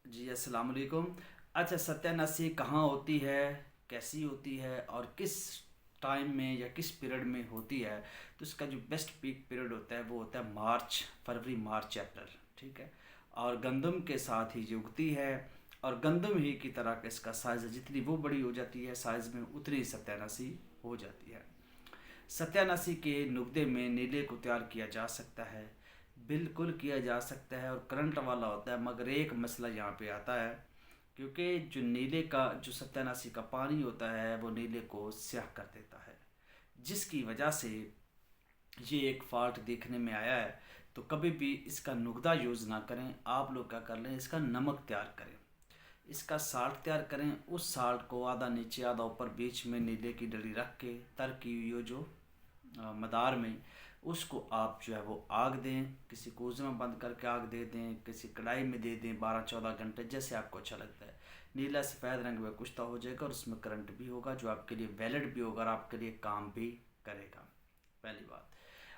جی السلام علیکم۔ اچھا، ستیہ ناسی کہاں ہوتی ہے، کیسی ہوتی ہے اور کس ٹائم میں یا کس پیریڈ میں ہوتی ہے؟ تو اس کا جو بیسٹ پیک پیریڈ ہوتا ہے وہ ہوتا ہے مارچ، فروری، مارچ، اپریل، ٹھیک ہے۔ اور گندم کے ساتھ ہی جو اگتی ہے، اور گندم ہی کی طرح کا اس کا سائز ہے، جتنی وہ بڑی ہو جاتی ہے سائز میں اتنی ستیہ ناسی ہو جاتی ہے۔ ستیہ ناسی کے نقطے میں نیلے کو تیار کیا جا سکتا ہے، بالکل کیا جا سکتا ہے، اور کرنٹ والا ہوتا ہے، مگر ایک مسئلہ یہاں پہ آتا ہے، کیونکہ جو نیلے کا جو ستیہ ناسی کا پانی ہوتا ہے وہ نیلے کو سیاہ کر دیتا ہے، جس کی وجہ سے یہ ایک فالٹ دیکھنے میں آیا ہے۔ تو کبھی بھی اس کا نقدہ یوز نہ کریں، آپ لوگ کیا کر لیں، اس کا نمک تیار کریں، اس کا سالٹ تیار کریں۔ اس سالٹ کو آدھا نیچے آدھا اوپر بیچ میں نیلے کی ڈلی رکھ کے تر کی ہوئی جو مدار میں، اس کو آپ جو ہے وہ آگ دیں، کسی کوزے میں بند کر کے آگ دے دیں، کسی کڑھائی میں دے دیں 12 14 گھنٹے، جیسے آپ کو اچھا لگتا ہے۔ نیلا سفید رنگ میں کشتہ ہو جائے گا اور اس میں کرنٹ بھی ہوگا، جو آپ کے لیے ویلڈ بھی ہوگا اور آپ کے لیے کام بھی کرے گا، پہلی بات۔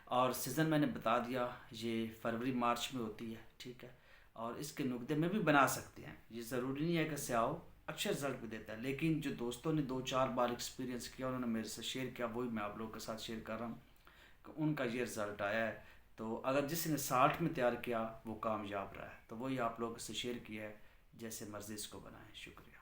اور سیزن میں نے بتا دیا، یہ فروری مارچ میں ہوتی ہے، ٹھیک ہے۔ اور اس کے نقطے میں بھی بنا سکتے ہیں، یہ ضروری نہیں ہے کہ سیاہو اچھے رزلٹ بھی دیتا ہے، لیکن جو دوستوں نے 2 4 بار ایکسپیرینس کیا، انہوں نے میرے سے شیئر کیا، وہی میں آپ لوگوں کے ساتھ شیئر کر رہا ہوں کہ ان کا یہ رزلٹ آیا ہے۔ تو اگر جس نے سالٹ میں تیار کیا وہ کامیاب رہا ہے، تو وہی آپ لوگوں سے شیئر کیا ہے، جیسے مرضی اس کو بنائیں۔ شکریہ۔